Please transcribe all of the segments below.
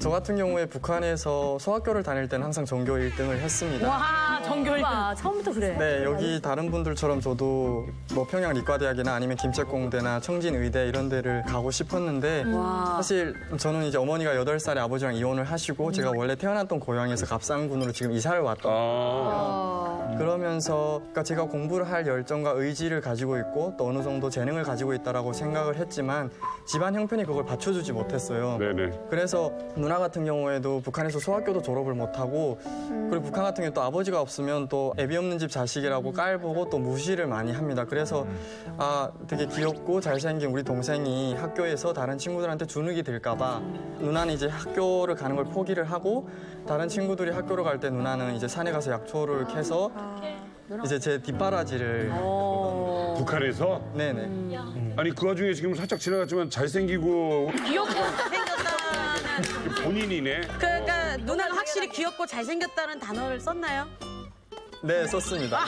저 같은 경우에 북한에서 소학교를 다닐 때는 항상 전교 1등을 했습니다. 와, 전교 1등. 처음부터 그래. 네, 여기 다른 분들처럼 저도 뭐 평양理과대학이나 아니면 김책공대나 청진의대 이런 데를 가고 싶었는데 사실 저는 이제 어머니가 8살에 아버지랑 이혼을 하시고 제가 원래 태어났던 고향에서 갑산군으로 지금 이사를 왔던 거예요. 그러면서 그러니까 제가 공부를 할 열정과 의지를 가지고 있고 또 어느 정도 재능을 가지고 있다라고 생각을 했지만 집안 형편이 그걸 받쳐주지 못했어요. 네네. 그래서 누나 같은 경우에도 북한에서 소학교도 졸업을 못하고 그리고 북한 같은 경우 또 아버지가 없으면 또 애비 없는 집 자식이라고 깔보고 또 무시를 많이 합니다. 그래서 되게 귀엽고 잘생긴 우리 동생이 학교에서 다른 친구들한테 주눅이 들까 봐 누나는 이제 학교를 가는 걸 포기를 하고 다른 친구들이 학교를 갈 때 누나는 이제 산에 가서 약초를 캐서 이제 제 뒷바라지를 북한에서? 네네. 아니 그 와중에 지금 살짝 지나갔지만 잘생기고 귀엽고 잘생겼다는. 본인이네. 그러니까 누나가 확실히 귀엽고 잘생겼다는 단어를 썼나요? 네, 썼습니다.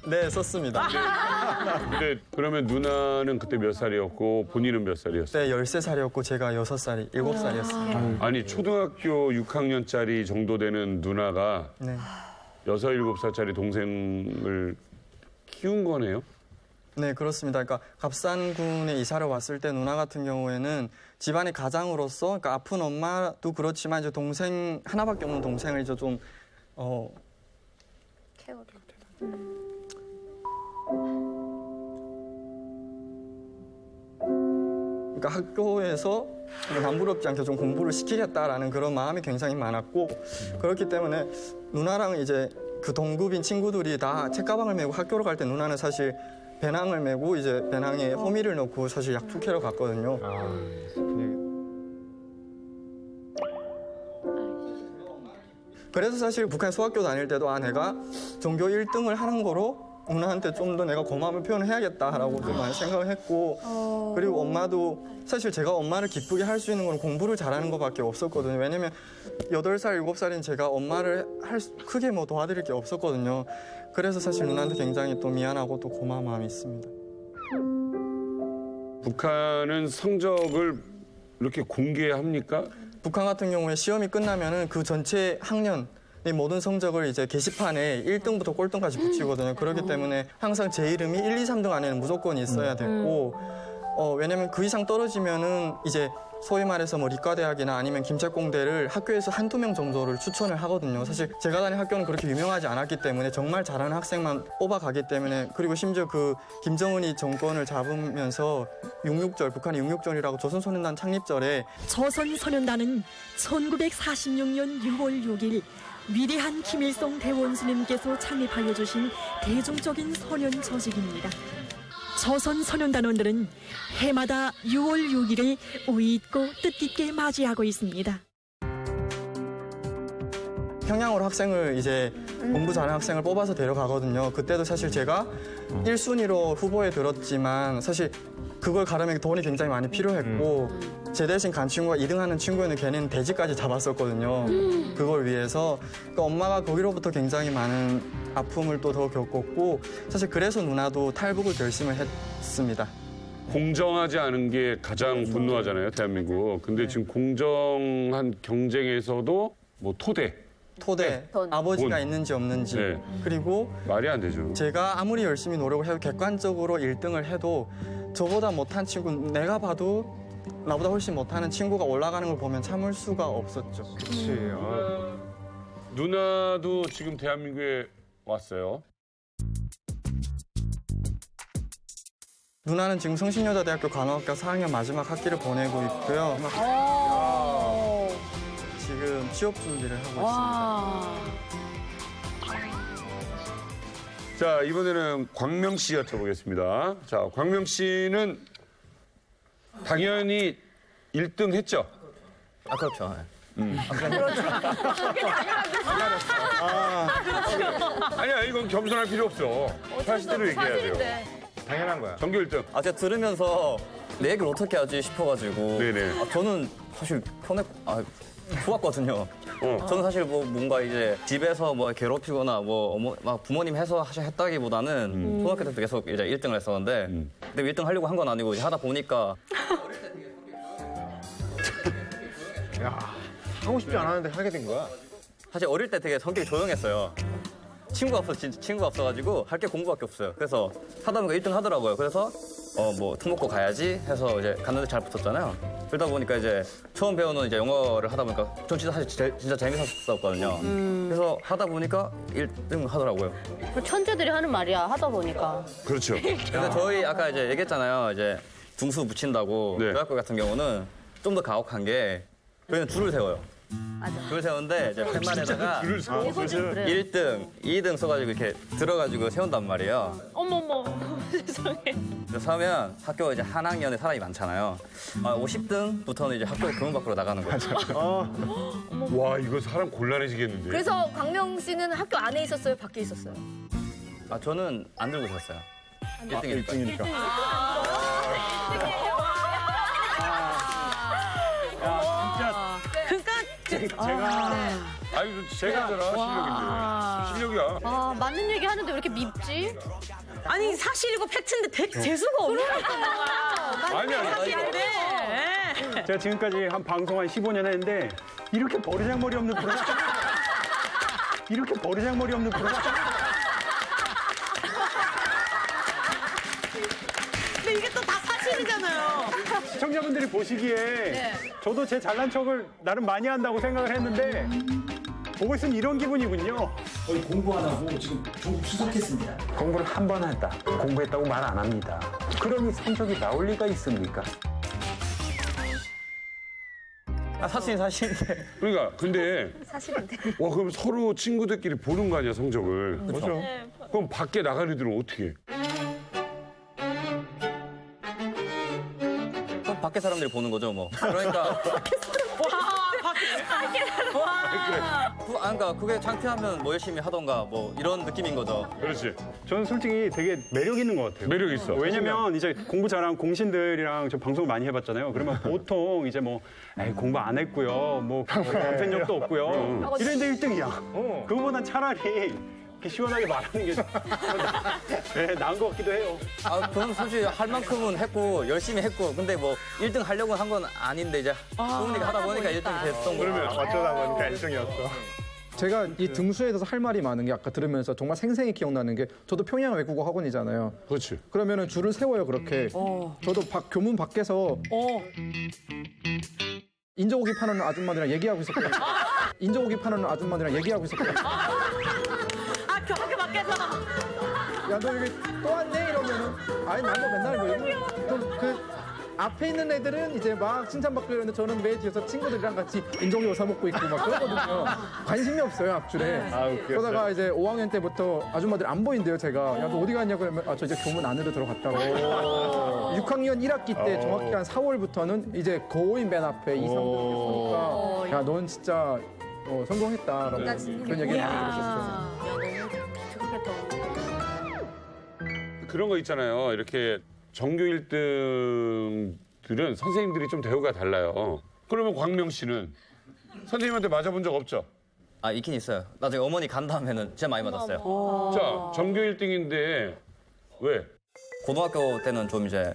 네, 썼습니다. 근데 그러면 누나는 그때 몇 살이었고 본인은 몇 살이었어요? 그때 13살이었고 제가 6살이, 7살이었습니다. 아니 초등학교 6학년짜리 정도 되는 누나가 네. 6, 7살짜리 동생을 키운 거네요? 네, 그렇습니다. 그러니까 갑산군에 이사를 왔을 때 누나 같은 경우에는 집안의 가장으로서 그러니까 아픈 엄마도 그렇지만 이제 동생 하나밖에 없는 동생을 이제 좀 그러니까 학교에서 남부럽지 않게 좀 공부를 시키겠다라는 그런 마음이 굉장히 많았고 그렇기 때문에 누나랑 이제 그 동급인 친구들이 다 책가방을 메고 학교를 갈 때 누나는 사실 배낭을 메고 이제 배낭에 호미를 넣고 사실 약초 캐러 갔거든요. 그래서 사실 북한 소학교 다닐 때도 내가 전교 1등을 하는 거로 누나한테 좀 더 내가 고마움을 표현해야겠다라고 좀 많이 생각을 했고 그리고 엄마도 사실 제가 엄마를 기쁘게 할 수 있는 건 공부를 잘하는 것밖에 없었거든요. 왜냐면 8살, 7살인 제가 엄마를 크게 뭐 도와드릴 게 없었거든요. 그래서 사실 누나한테 굉장히 또 미안하고 또 고마운 마음이 있습니다. 북한은 성적을 이렇게 공개합니까? 북한 같은 경우에 시험이 끝나면은 그 전체 학년 모든 성적을 이제 게시판에 1등부터 꼴등까지 붙이거든요. 그렇기 때문에 항상 제 이름이 1, 2, 3등 안에는 무조건 있어야 됐고 왜냐면 그 이상 떨어지면은 이제 소위 말해서 뭐理과대학이나 아니면 김책공대를 학교에서 한두 명 정도를 추천을 하거든요. 사실 제가 다닌 학교는 그렇게 유명하지 않았기 때문에 정말 잘하는 학생만 뽑아가기 때문에 그리고 심지어 그 김정은이 정권을 잡으면서 6.6절, 북한의 6.6절이라고 조선소년단 창립절에 조선소년단은 1946년 6월 6일 위대한 김일성 대원수님께서 창립하여 주신 대중적인 소년 조직입니다. 조선소년단원들은 해마다 6월 6일을 의있고 뜻깊게 맞이하고 있습니다. 평양으로 학생을 이제 공부 잘하는 학생을 뽑아서 데려가거든요. 그때도 사실 제가 1순위로 후보에 들었지만 사실 그걸 가려면 돈이 굉장히 많이 필요했고 제 대신 간 친구가 2등하는 친구는 걔는 돼지까지 잡았었거든요. 그걸 위해서 그러니까 엄마가 거기로부터 굉장히 많은 아픔을 또 더 겪었고 사실 그래서 누나도 탈북을 결심을 했습니다. 공정하지 않은 게 가장 분노하잖아요, 대한민국. 근데 지금 공정한 경쟁에서도 뭐 토대. 아버지가 돈. 있는지 없는지 네. 그리고 말이 안 되죠. 제가 아무리 열심히 노력을 해도 객관적으로 1등을 해도 저보다 못한 친구 내가 봐도 나보다 훨씬 못하는 친구가 올라가는 걸 보면 참을 수가 없었죠. 그치. 누나도 지금 대한민국에 왔어요. 누나는 지금 성신여자대학교 간호학과 4학년 마지막 학기를 보내고 있고요. 지금 취업 준비를 하고 있습니다. 자, 이번에는 광명 씨 여쭤보겠습니다. 자, 광명 씨는 당연히 1등 했죠? 그렇죠. 아니야, 이건 겸손할 필요 없어. 사실대로 얘기해야 돼요. 당연한 거야. 전교 1등. 제가 들으면서 내 얘기를 어떻게 하지 싶어가지고 네네. 저는 사실 좋았거든요. 저는 사실 뭐 뭔가 이제 집에서 뭐 괴롭히거나 뭐 막 부모님 해서 했다기보다는 초등학교 때도 계속 이제 1등을 했었는데 근데 1등 하려고 한 건 아니고 이제 하다 보니까 야. 하고 싶지 않았는데 하게 된 거야? 사실 어릴 때 되게 성격이 조용했어요. 친구가 없어가지고 할 게 공부밖에 없어요. 그래서 하다 보니까 1등 하더라고요. 그래서 뭐 특목고 가야지 해서 이제 갔는데 잘 붙었잖아요. 그러다 보니까 이제 처음 배우는 이제 영어를 하다 보니까 전 진짜 사실 진짜 재밌었었거든요. 그래서 하다 보니까 1등 하더라고요. 천재들이 하는 말이야 하다 보니까. 그렇죠. 근데 저희 아까 이제 얘기했잖아요. 이제 중수 붙인다고. 네. 대학교 같은 경우는 좀 더 가혹한 게 저희는 줄을 세워요. 줄 세우는데 이제 팻말에다가 줄을 서. 1등, 2등 써가지고 이렇게 들어가지고 세운단 말이에요. 어머머 세상에. 그래서 서면 학교 이제 한 학년에 사람이 많잖아요. 50등부터는 이제 학교 교문 밖으로 나가는 거죠. 와 이거 사람 곤란해지겠는데. 그래서 광명 씨는 학교 안에 있었어요? 밖에 있었어요? 저는 안 들고 있었어요. 1등이니까. 1등이니까. 아유 제가 실력인데. 실력이야. 맞는 얘기 하는데 왜 이렇게 밉지? 아니 사실이고 팩트인데 재수가 없는 아니. 제가 지금까지 한 방송 한 15년 했는데 이렇게 버르장머리 없는 프로가 이렇게 버르장머리 없는 프로가 근데 이게 또 다 사실이잖아요. 시청자분들이 보시기에 저도 제 잘난 척을 나름 많이 한다고 생각을 했는데 보고 있으면 이런 기분이군요. 공부 안 하고 지금 조국 수석했습니다. 공부를 한 번 했다. 공부했다고 말 안 합니다. 그러니 성적이 나올 리가 있습니까? 사실인데. 그러니까 근데 사실인데. 와 그럼 서로 친구들끼리 보는 거 아니야 성적을. 그렇죠. 그럼 밖에 나가리들은 어떻게 해? 그럼 밖에 사람들이 보는 거죠, 뭐. 그러니까. 그러니까 그게 창피하면 뭐 열심히 하던가 뭐 이런 느낌인 거죠. 그렇지. 저는 솔직히 되게 매력 있는 것 같아요. 매력 있어. 왜냐면 이제 공부 잘하는 공신들이랑 저 방송을 많이 해봤잖아요. 그러면 보통 이제 뭐 에이, 공부 안 했고요. 뭐 감생력도 없고요. 이랬는데 1등이야. 그거보단 차라리 이렇게 시원하게 말하는 게 네, 나은 것 같기도 해요. 그럼 솔직히 할 만큼은 했고 열심히 했고 근데 뭐 1등 하려고 한 건 아닌데 이제 부모님이 하다 보니까 1등이 됐던 거예요. 어쩌다 보니까 1등이었어. 제가 이 등수에 대해서 할 말이 많은 게 아까 들으면서 정말 생생히 기억나는 게 저도 평양 외국어 학원이잖아요. 그렇지. 그러면은 줄을 세워요 그렇게. 저도 교문 밖에서 인조고기 파는 아줌마들이랑 얘기하고 있었거든요. 인조고기 파는 아줌마들이랑 얘기하고 있었거든요. 학교 밖에서. 야 너 여기 또 왔네 이러면은 아니 난 뭐 맨날 뭐 이러고 그 앞에 있는 애들은 이제 막 칭찬받고 이러는데 저는 매 뒤에서 친구들이랑 같이 인조고기 사 먹고 있고 막 그러거든요. 관심이 없어요 앞줄에. 그러다가 이제 5학년 때부터 아줌마들 안 보인대요 제가. 야 너 어디 갔냐 그러면 저 이제 교문 안으로 들어갔다고. 6학년 1학기 때 정확히 한 4월부터는 이제 거의 맨 앞에 2, 3등 이렇게 서니까 야 넌 진짜 성공했다라고 그런 얘기를 많이 들었었어요. 그런 거 있잖아요. 이렇게 전교 1등들은 선생님들이 좀 대우가 달라요. 그러면 광명 씨는 선생님한테 맞아본 적 없죠? 있긴 있어요. 나중에 어머니 간 다음에는 진짜 많이 맞았어요. 자, 전교 1등인데 왜? 고등학교 때는 좀 이제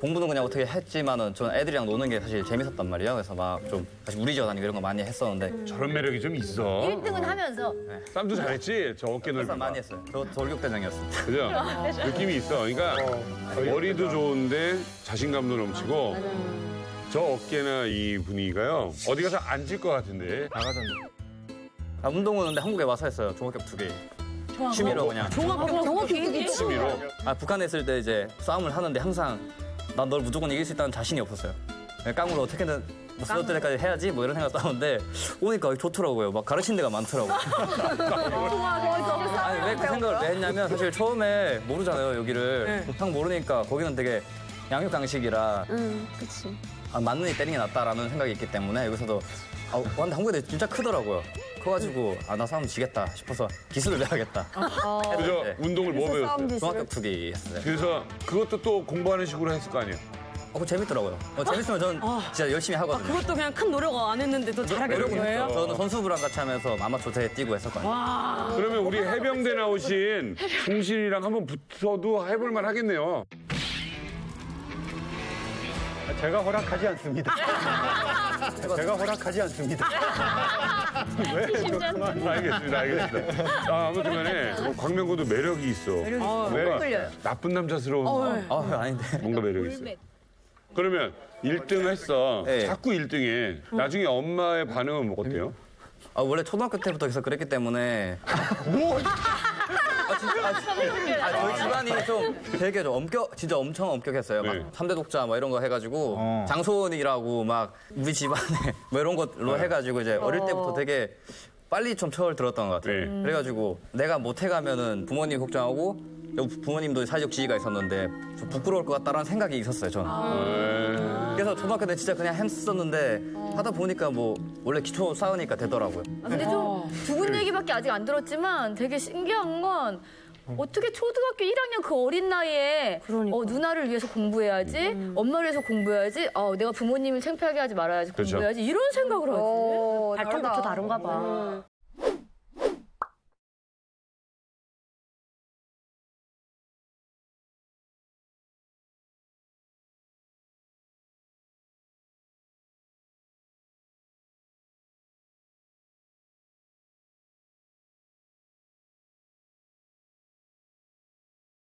공부는 그냥 어떻게 했지만은 저는 애들이랑 노는 게 사실 재밌었단 말이에요. 그래서 막 좀 다시 무리지어 다니고 이런 거 많이 했었는데 저런 매력이 좀 있어. 1등은 하면서 쌈도 잘했지? 저 어깨 넓이. 쌈 많이 했어요. 저 돌격대장이었습니다. 그죠? 느낌이 있어. 그러니까 머리도 좋은데 자신감도 넘치고 저 어깨나 이 분위기가요. 어디 가서 앉을 것 같은데. 나가잖아. 운동은 근데 한국에 와서 했어요. 종합격 2개. 취미로 그냥. 취미로. 북한에 있을 때 이제 싸움을 하는데 항상 난 널 무조건 이길 수 있다는 자신이 없었어요. 깡으로 어떻게든 뭐 쓰러질 때까지 해야지 뭐 이런 생각 싸우는데 오니까 좋더라고요. 막 가르친 데가 많더라고요. 아니 왜 그 생각을 왜 했냐면 사실 처음에 모르잖아요 여기를. 딱 모르니까 거기는 되게 양육 강식이라 그치. 맞는 이 때리는 게 낫다라는 생각이 있기 때문에 여기서도 근데 한국에 진짜 크더라고요. 커가지고 나 싸움 지겠다 싶어서 기술을 배워야겠다. 그죠? 운동을 뭐 배웠어요? 종합격 2개 했어요. 그래서 그것도 또 공부하는 식으로 했을 거 아니에요? 그거 재밌더라고요. 재밌으면 저는 진짜 열심히 하거든요. 그것도 그냥 큰 노력 안 했는데 더 잘하게 된 거예요? 저는 선수부랑 같이 하면서 아마추어 대회 뛰고 했었거든요. 그러면 우리 해병대 나오신 종신이랑 한번 붙어도 해볼 만 하겠네요. 제가 허락하지 않습니다. 제가 허락하지 않습니다. 왜 그렇구만. 알겠습니다. 아무튼 간에 광명군도 매력이 있어. 뭔가 끌려요. 나쁜 남자스러운 아닌데. 뭔가 매력이 있어. 그러면 1등 했어. 네. 자꾸 1등해. 나중에 엄마의 반응은 뭐 어때요? 원래 초등학교 때부터 계속 그랬기 때문에. 뭐? 저희 집안이 좀 되게 좀 진짜 엄청 엄격했어요. 막 네. 3대 독자 막 이런 거 해가지고 장손이라고 막 우리 집안에 뭐 이런 걸로 해가지고 이제 어릴 때부터 되게 빨리 좀 철 들었던 것 같아요. 네. 그래가지고 내가 못해가면은 부모님 걱정하고 부모님도 사회적 지위가 있었는데 좀 부끄러울 것 같다라는 생각이 있었어요, 저는. 그래서 초등학교 때 진짜 그냥 했었는데 하다 보니까 뭐 원래 기초 쌓으니까 되더라고요. 근데 좀 두 분 얘기밖에 아직 안 들었지만 되게 신기한 건 어떻게 초등학교 1학년 그 어린 나이에 누나를 위해서 공부해야지, 엄마를 위해서 공부해야지, 내가 부모님을 창피하게 하지 말아야지, 그렇죠. 공부해야지 이런 생각을 하지. 발톱부터 다른가 봐.